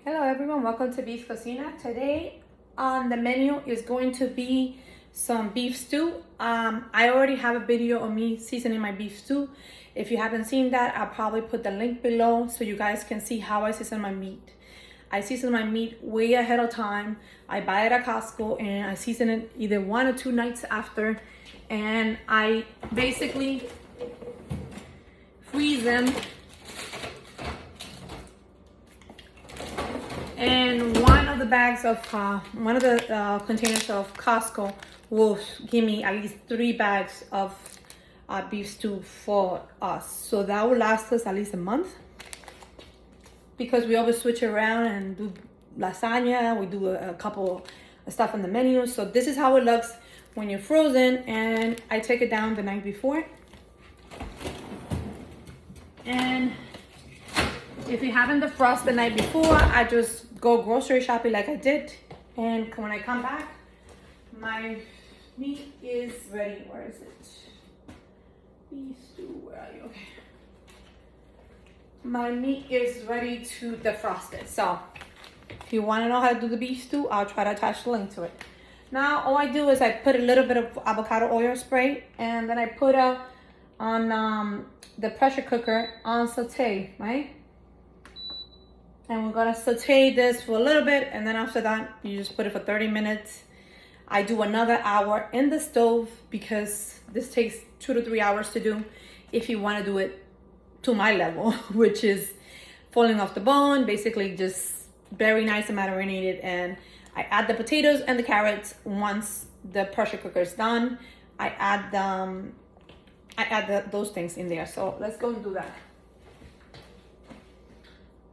Hello everyone, welcome to Beef Cocina. Today on the menu is going to be some beef stew. I already have a video of me seasoning my beef stew. If you haven't seen that, I'll probably put the link below so you guys can see how I season my meat. I season my meat way ahead of time. I buy it at Costco and I season it either 1 or 2 nights after. And I basically freeze them. And one of the bags of, containers of Costco will give me at least 3 bags of beef stew for us. So that will last us at least a month. Because we always switch around and do lasagna, we do a couple of stuff on the menu. So this is how it looks when you're frozen, and I take it down the night before. And if you haven't defrosted the night before, I just go grocery shopping like I did. And when I come back, my meat is ready. Where is it? Beef stew, where are you? Okay. My meat is ready to defrost it. So if you want to know how to do the beef stew, I'll try to attach the link to it. Now all I do is I put a little bit of avocado oil spray, and then I put on the pressure cooker on saute, right? And we're gonna saute this for a little bit, and then after that, you just put it for 30 minutes. I do another hour in the stove because this takes 2 to 3 hours to do if you wanna do it to my level, which is falling off the bone, basically just very nice and marinated. And I add the potatoes and the carrots once the pressure cooker is done. I add those things in there. So let's go and do that.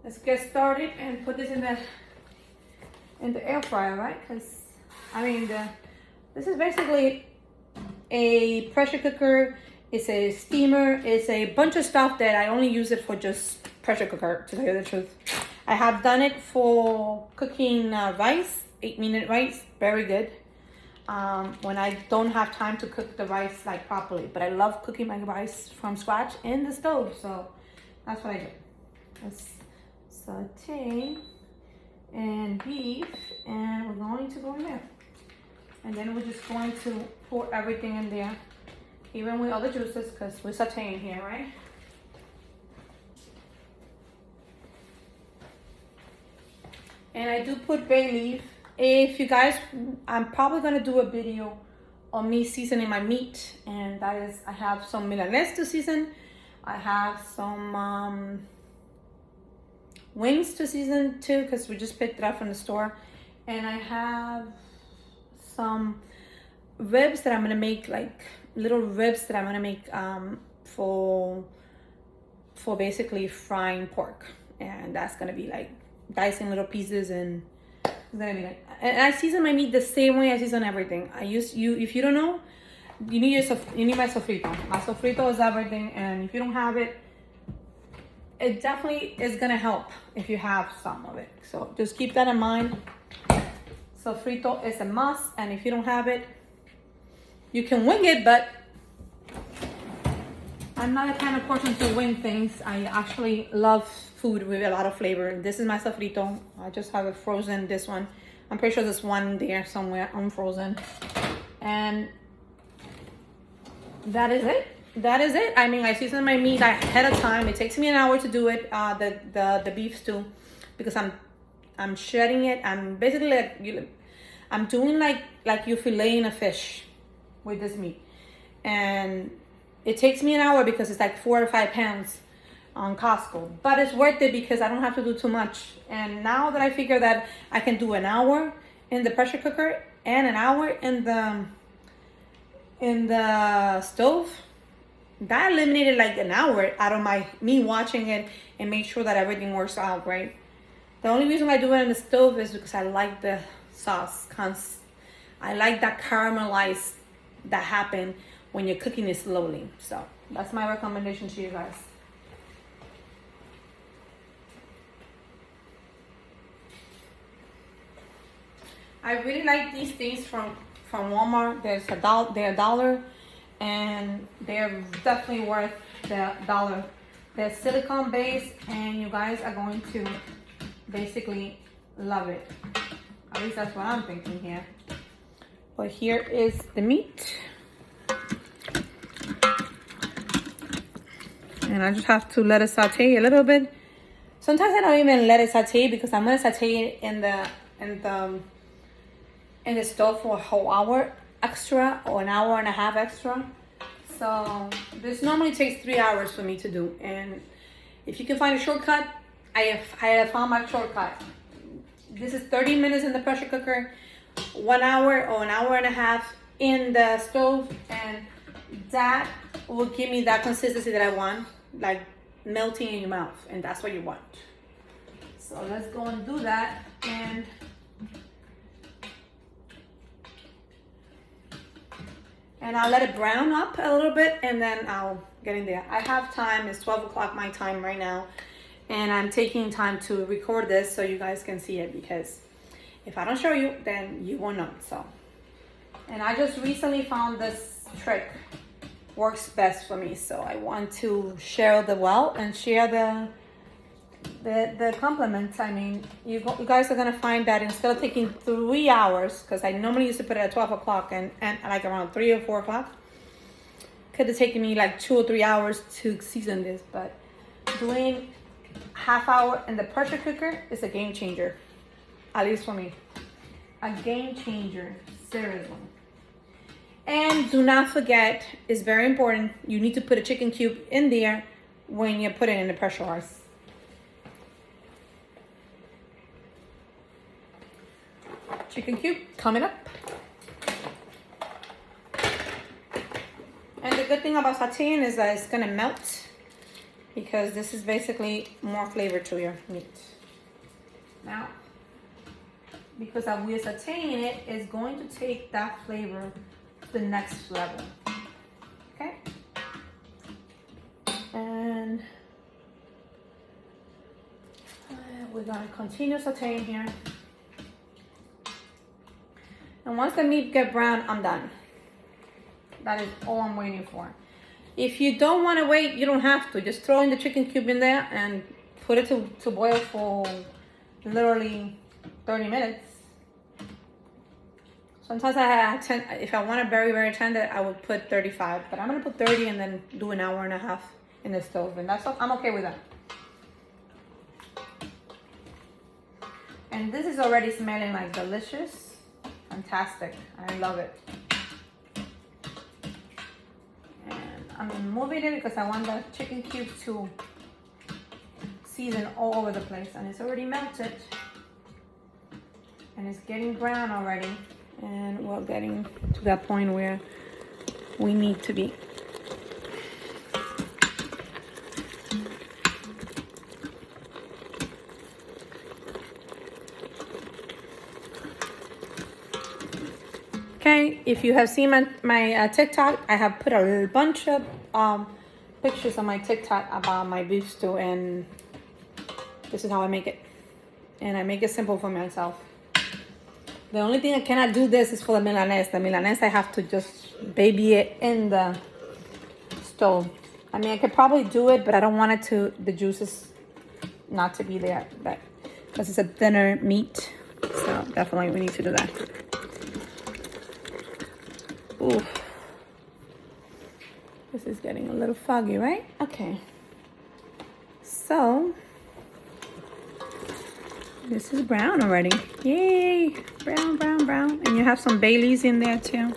Let's get started and put this in the air fryer, right? Because I mean, this is basically a pressure cooker. It's a steamer. It's a bunch of stuff that I only use it for just pressure cooker, to tell you the truth. I have done it for cooking rice, 8-minute rice, very good. When I don't have time to cook the rice like properly, but I love cooking my rice from scratch in the stove, so that's what I do. Let's saute and beef, and we're going to go in there, and then we're just going to pour everything in there, even with all the juices, because we're sauteing here, right? And I do put bay leaf. If you guys, I'm probably gonna do a video on me seasoning my meat, and that is, I have some milanese to season. I have some wings to season too, because we just picked it up from the store. And I have some ribs that I'm gonna make, like little ribs that I'm gonna make for basically frying pork. And that's gonna be like dicing little pieces, and it's gonna be like, and I season my meat the same way I season everything. If you don't know, you need my sofrito. My sofrito is everything, and if you don't have it, it definitely is gonna help if you have some of it. So just keep that in mind. Sofrito is a must, and if you don't have it, you can wing it, but I'm not the kind of person to wing things. I actually love food with a lot of flavor. This is my sofrito. I just have it frozen, this one. I'm pretty sure there's one there somewhere unfrozen. And that is it. That is it. I mean, I season my meat ahead of time. It takes me an hour to do it, the beef stew, because I'm shredding it. I'm basically I'm doing like you're filleting a fish with this meat, and it takes me an hour because it's like 4 or 5 pounds on Costco, but it's worth it because I don't have to do too much. And now that I figure that I can do an hour in the pressure cooker and an hour in the stove, that eliminated like an hour out of me watching it and make sure that everything works out right. The only reason I do it in the stove is because I like the sauce. I like that caramelize that happen when you're cooking it slowly. So that's my recommendation to you guys. I really like these things from Walmart. They're $1, and they're definitely worth the $1. They're silicone based, and you guys are going to basically love it. At least that's what I'm thinking here. But here is the meat. And I just have to let it saute a little bit. Sometimes I don't even let it saute because I'm gonna saute it in the stove for a whole hour extra or an hour and a half extra. So this normally takes 3 hours for me to do. And if you can find a shortcut, I have found my shortcut. This is 30 minutes in the pressure cooker, 1 hour or an hour and a half in the stove, and that will give me that consistency that I want, like melting in your mouth, and that's what you want. So let's go and do that. And I'll let it brown up a little bit, and then I'll get in there. I have time. It's 12 o'clock my time right now, and I'm taking time to record this so you guys can see it, because if I don't show you, then you won't know. So, and I just recently found this trick works best for me, so I want to share the wealth and share the compliments. I mean, you guys are gonna find that instead of taking 3 hours, because I normally used to put it at 12 o'clock and like around 3 or 4 o'clock, could have taken me like 2 or 3 hours to season this. But doing half hour in the pressure cooker is a game changer, at least for me. A game changer, seriously. And do not forget, it's very important, you need to put a chicken cube in there when you put it in the pressure washers. Chicken cube coming up. And the good thing about sauteing is that it's gonna melt, because this is basically more flavor to your meat. Now, because we're sauteing it, it's going to take that flavor to the next level. Okay? And we're gonna continue sauteing here. And once the meat get brown, I'm done. That is all I'm waiting for. If you don't want to wait, you don't have to. Just throw in the chicken cube in there and put it to boil for literally 30 minutes. Sometimes if I want it very, very tender, I would put 35. But I'm going to put 30 and then do an hour and a half in the stove. And I'm okay with that. And this is already smelling like delicious. Fantastic. I love it. And I'm moving it because I want the chicken cube to season all over the place. And it's already melted. And it's getting brown already. And we're getting to that point where we need to be. Okay, if you have seen my TikTok, I have put a bunch of pictures on my TikTok about my beef stew, and this is how I make it. And I make it simple for myself. The only thing I cannot do this is for the milanese. The milanese, I have to just baby it in the stove. I mean, I could probably do it, but I don't want it to, the juices not to be there, but because it's a thinner meat. So definitely we need to do that. Ooh, this is getting a little foggy, right? Okay. So, this is brown already. Yay! Brown, brown, brown. And you have some Baileys in there too.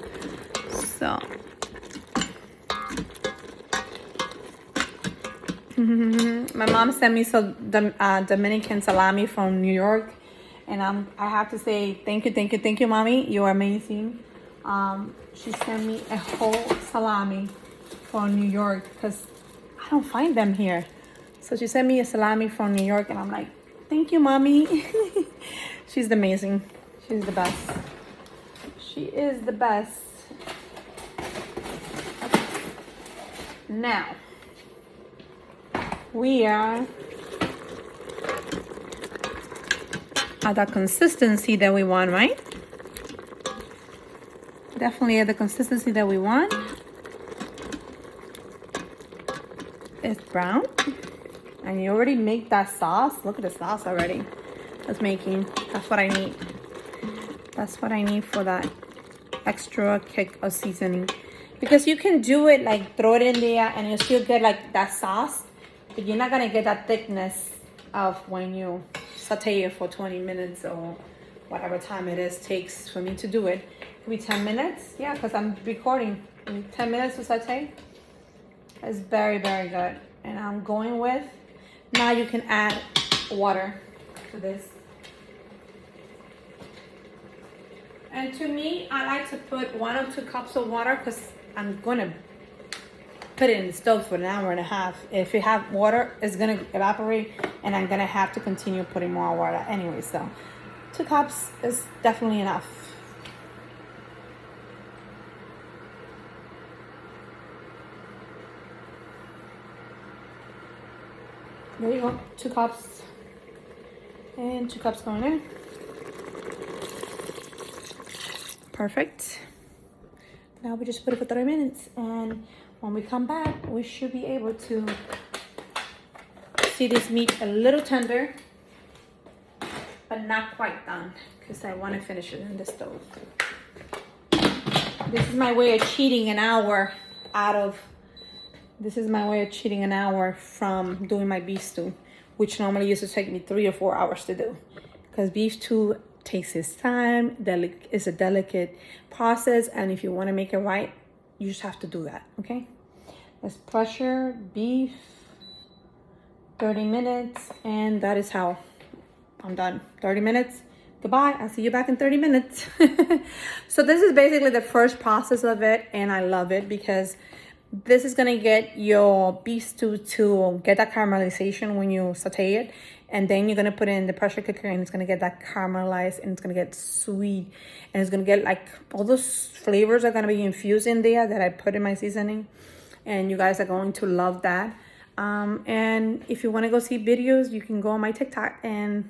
So. My mom sent me some Dominican salami from New York. And I have to say thank you, mommy. You're amazing. She sent me a whole salami from New York because I don't find them here. So she sent me a salami from New York, and I'm like, thank you, mommy. She's amazing. She's the best. She is the best. Now, we are at the consistency that we want, right? Definitely at the consistency that we want. It's brown. And you already make that sauce. Look at the sauce already. that's making. That's what I need. That's what I need for that extra kick of seasoning. Because you can do it like throw it in there and you still get like that sauce, but you're not gonna get that thickness of when you saute it for 20 minutes or whatever time it is takes for me to do it. Could be 10 minutes, yeah, because I'm recording. 10 minutes to saute. It's very, very good. And I'm going with, now you can add water to this. And to me, I like to put 1 or 2 cups of water because I'm gonna put it in the stove for an hour and a half. If you have water, it's gonna evaporate and I'm gonna have to continue putting more water anyway. So 2 cups is definitely enough. There you go, 2 cups. And 2 cups going in. Perfect. Now we just put it for 30 minutes. And when we come back, we should be able to see this meat a little tender, but not quite done, because I want to finish it in the stove. This is my way of cheating an hour from doing my beef stew, which normally used to take me 3 or 4 hours to do, because beef stew takes its time. It's a delicate process, and if you want to make it right, you just have to do that. Okay, let's pressure beef 30 minutes, and that is how I'm done. 30 minutes. Goodbye. I'll see you back in 30 minutes. So this is basically the first process of it, and I love it because this is gonna get your beef stew to get that caramelization when you saute it, and then you're gonna put it in the pressure cooker and it's gonna get that caramelized and it's gonna get sweet and it's gonna get like all those flavors are gonna be infused in there that I put in my seasoning, and you guys are going to love that. And if you want to go see videos, you can go on my TikTok and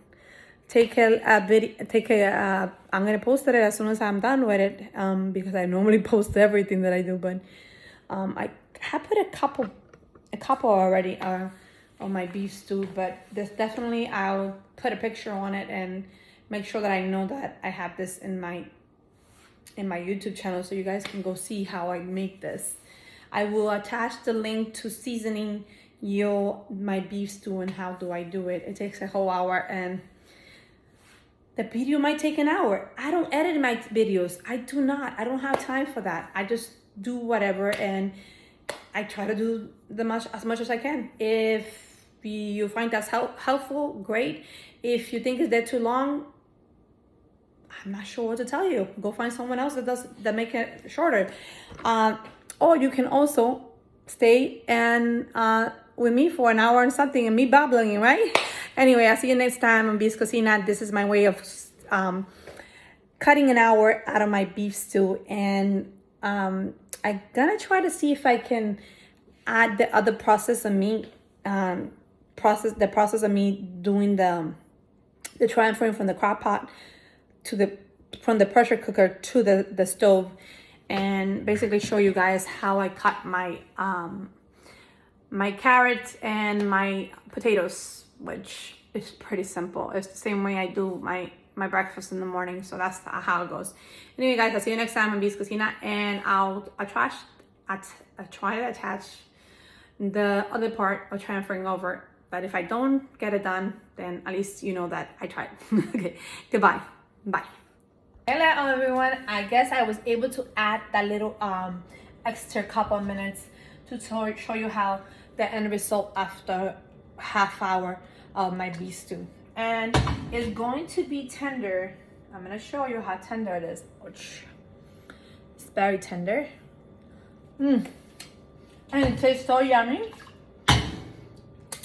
take a video. I'm gonna post it as soon as I'm done with it, because I normally post everything that I do, but I have put a couple already on my beef stew, but this definitely I'll put a picture on it and make sure that I know that I have this in my YouTube channel, so you guys can go see how I make this. I will attach the link to seasoning my beef stew and how do I do it. It takes a whole hour, and the video might take an hour. I don't edit my videos. I don't have time for that. I just do whatever, and I try to do as much as I can. If you find that's helpful, great. If you think it's there too long, I'm not sure what to tell you. Go find someone else that make it shorter. Or you can also stay and with me for an hour and something and me babbling, right? Anyway, I'll see you next time on Beef Cocina. This is my way of cutting an hour out of my beef stew, and I'm gonna try to see if I can add the other process of me process of me doing the transferring from the crock pot from the pressure cooker to the stove, and basically show you guys how I cut my my carrots and my potatoes, which is pretty simple. It's the same way I do my breakfast in the morning, so that's how it goes. Anyway, guys, I'll see you next time on Beef Cocina, and I'll try to attach the other part of transferring over. But if I don't get it done, then at least you know that I tried. Okay, goodbye. Bye. Hello, everyone. I guess I was able to add that little extra couple of minutes to show you how the end result after half hour of my beef stew. And it's going to be tender. I'm going to show you how tender it is. Ouch. It's very tender. And it tastes so yummy.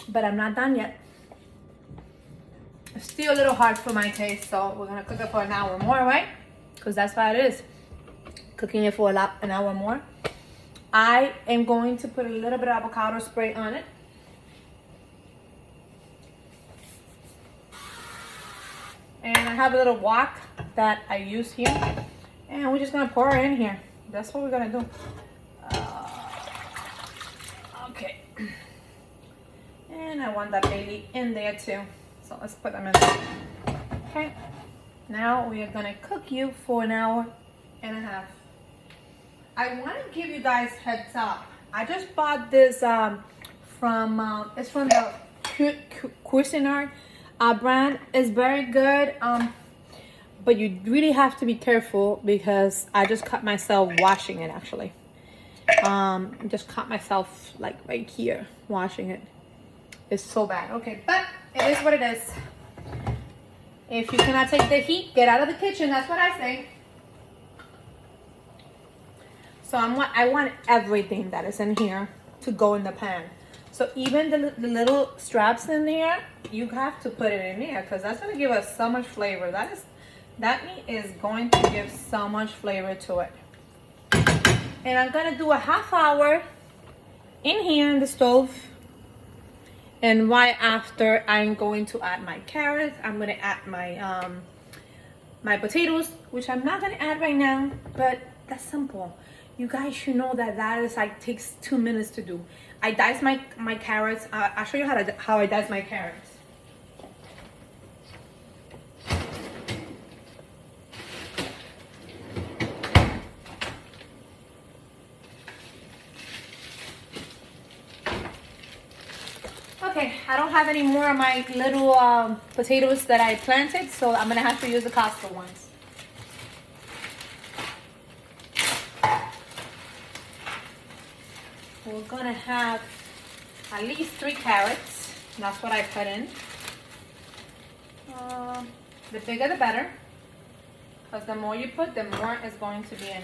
But I'm not done yet. It's still a little hard for my taste, so we're going to cook it for an hour more, right? Because that's what it is. Cooking it for an hour more. I am going to put a little bit of avocado spray on it. And I have a little wok that I use here. And we're just going to pour it in here. That's what we're going to do. Okay. And I want that baby in there too. So let's put them in there. Now we are gonna cook you for an hour and a half. I want to give you guys heads up. I just bought this it's from the Cuisinart brand. It's very good, but you really have to be careful because I just cut myself washing it actually. Just cut myself like right here washing it. It's so bad. Okay, but it is what it is. If you cannot take the heat, get out of the kitchen. That's what I say. So I want everything that is in here to go in the pan. So even the little straps in there, you have to put it in there because that's going to give us so much flavor. That meat is going to give so much flavor to it. And I'm going to do a half hour in here in the stove. And right after, I'm going to add my carrots. I'm going to add my my potatoes, which I'm not going to add right now, but that's simple. You guys should know that is like takes 2 minutes to do. I dice my carrots. I'll show you how I dice my carrots. Okay, I don't have any more of my little potatoes that I planted, so I'm gonna have to use the Costco ones. We're gonna have at least 3 carrots. That's what I put in. The bigger the better, because the more you put, the more is going to be in.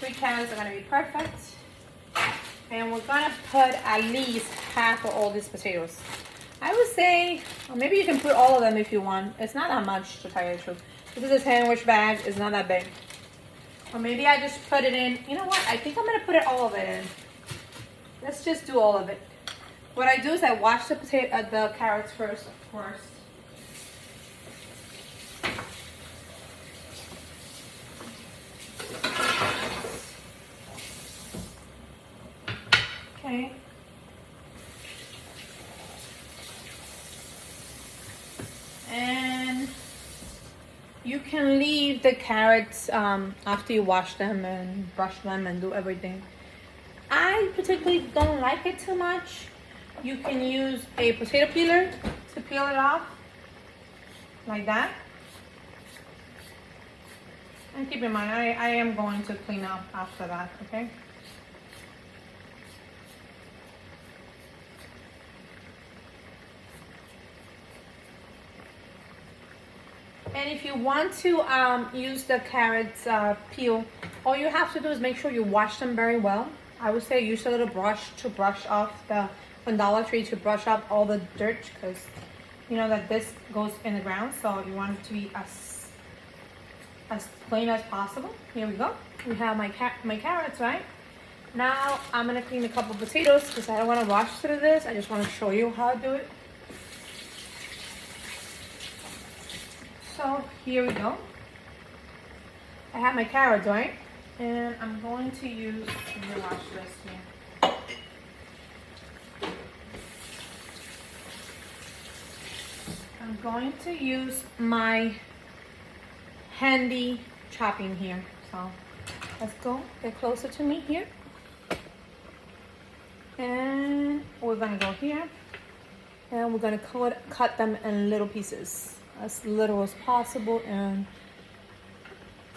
3 carrots are gonna be perfect. And we're gonna put at least half of all these potatoes. I would say, or maybe you can put all of them if you want. It's not that much, to tell you the truth. This is a sandwich bag, it's not that big. Or maybe I just put it in. You know what? I think I'm gonna put all of it in. Let's just do all of it. What I do is I wash the carrots first, of course. Okay. And you can leave the carrots after you wash them and brush them and do everything. I particularly don't like it too much. You can use a potato peeler to peel it off, like that. And keep in mind, I am going to clean up after that, okay? And if you want to use the carrots peel, all you have to do is make sure you wash them very well. I would say use a little brush to brush off from Dollar Tree to brush up all the dirt, because you know that this goes in the ground, so you want it to be as plain as possible. Here we go. We have my carrots, right? Now I'm gonna clean a couple potatoes because I don't want to rush through this. I just want to show you how to do it. So here we go. I have my carrots, right? And I'm going to use, let me wash this here. I'm going to use my handy chopping here. So let's go, get closer to me here. And we're gonna go here. And we're gonna cut them in little pieces, as little as possible, and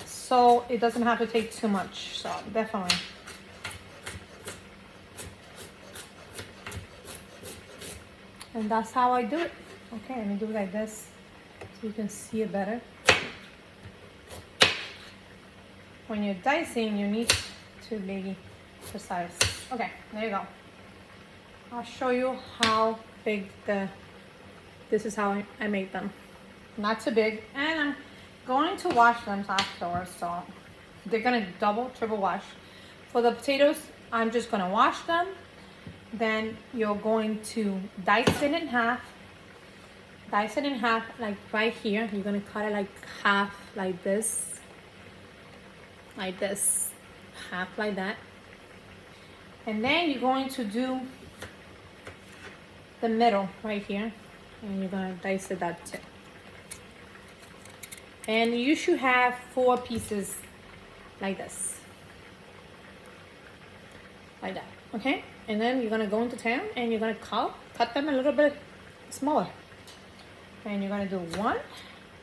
so it doesn't have to take too much. So definitely. And that's how I do it. Okay, let me do it like this so you can see it better. When you're dicing, you need to be precise. Okay, there you go. I'll show you how big this is how I make them. Not too big, and I'm going to wash them afterwards, so they're gonna double, triple wash. For the potatoes, I'm just gonna wash them. Then you're going to dice it in half. Dice it in half, like right here. You're gonna cut it like half, like this, half like that. And then you're going to do the middle right here, and you're gonna dice it that too. And you should have 4 pieces like this. Like that, okay? And then you're gonna go into town and you're gonna cut them a little bit smaller. And you're gonna do 1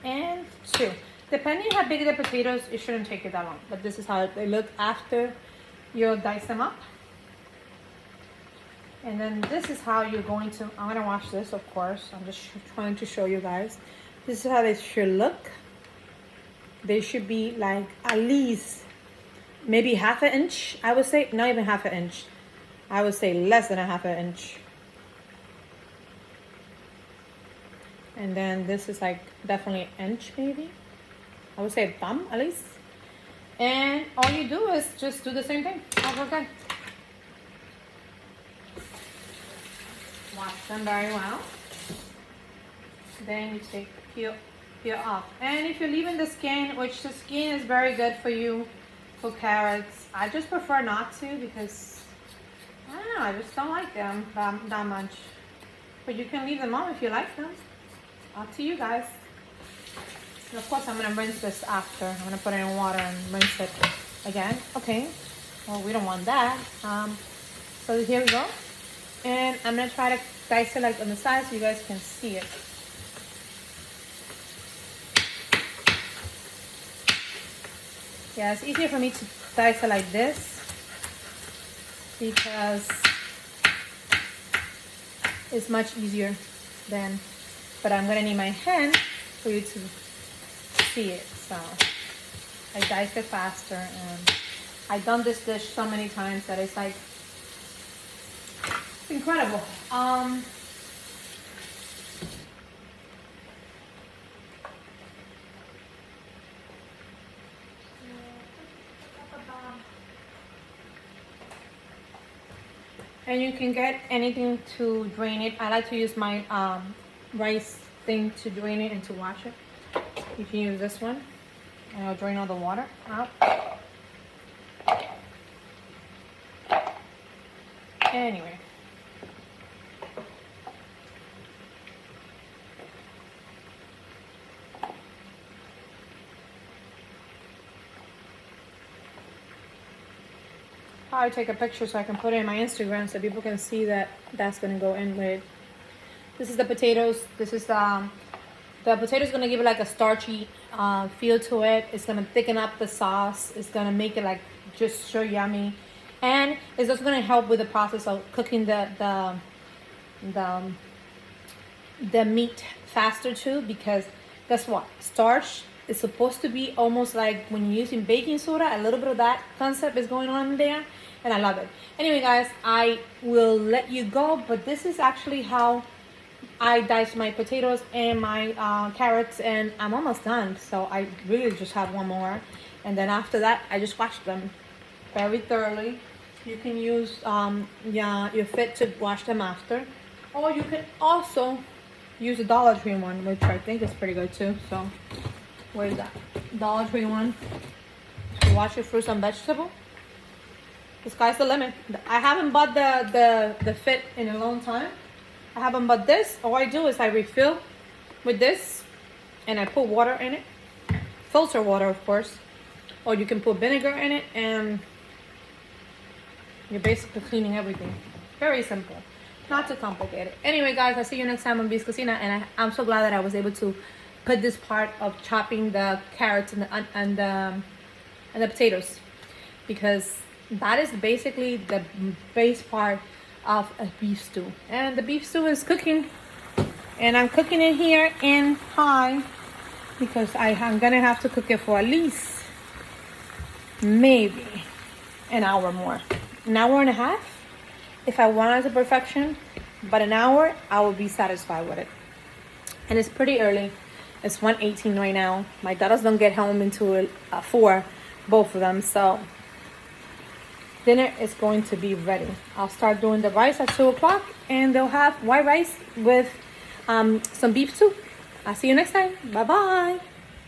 and 2. Depending how big the potatoes, it shouldn't take you that long. But this is how they look after you dice them up. And then this is how you're going to, I'm gonna wash this, of course. I'm just trying to show you guys. This is how they should look. They should be like at least maybe ½ inch, I would say. Not even ½ inch. I would say less than ½ inch. And then this is like definitely an inch maybe. I would say a thumb at least. And all you do is just do the same thing over again. Wash them very well. Then you take peel off. And if you're leaving the skin, which the skin is very good for you for carrots, I just prefer not to because I don't know, I just don't like them that much. But you can leave them on if you like them. Up to you guys. And of course, I'm gonna rinse this after. I'm gonna put it in water and rinse it again. Okay. Well, we don't want that. So here we go. And I'm gonna try to dice it like on the side so you guys can see it. Yeah, it's easier for me to dice it like this because it's much easier than, but I'm gonna need my hand for you to see it. So I dice it faster, and I've done this dish so many times that it's like, it's incredible. And you can get anything to drain it. I like to use my rice thing to drain it and to wash it. You can use this one, and it'll drain all the water out. Anyway. I'll take a picture so I can put it in my Instagram so people can see that that's gonna go in with. This is the potatoes. This is the potatoes gonna give it like a starchy feel to it. It's gonna thicken up the sauce. It's gonna make it like just so yummy, and it's also gonna help with the process of cooking the meat faster too. Because guess what? Starch is supposed to be almost like when you're using baking soda. A little bit of that concept is going on there, and I love it. Anyway, guys, I will let you go, but this is actually how I diced my potatoes and my carrots, and I'm almost done. So I really just have one more, and then after that I just wash them very thoroughly. You can use your fit to wash them after, or you can also use a Dollar Tree one, which I think is pretty good too. So where's that Dollar Tree one to wash your fruits and vegetables? The sky's the limit. I haven't bought the fit in a long time. I haven't bought this. All I do is I refill with this, and I put water in it, filter water of course, or you can put vinegar in it, and you're basically cleaning everything. Very simple, not too complicated. Anyway, guys, I'll see you next time on Bee's Cocina, and I'm so glad that I was able to put this part of chopping the carrots and the potatoes, because that is basically the base part of a beef stew. And the beef stew is cooking, and I'm cooking it here in high because I'm gonna have to cook it for at least maybe an hour more, an hour and a half if I want it to perfection, but an hour I will be satisfied with it. And it's pretty early. It's 1:18 right now. My daughters don't get home until 4, both of them, so dinner is going to be ready. I'll start doing the rice at 2 o'clock, and they'll have white rice with some beef stew. I'll see you next time. Bye bye.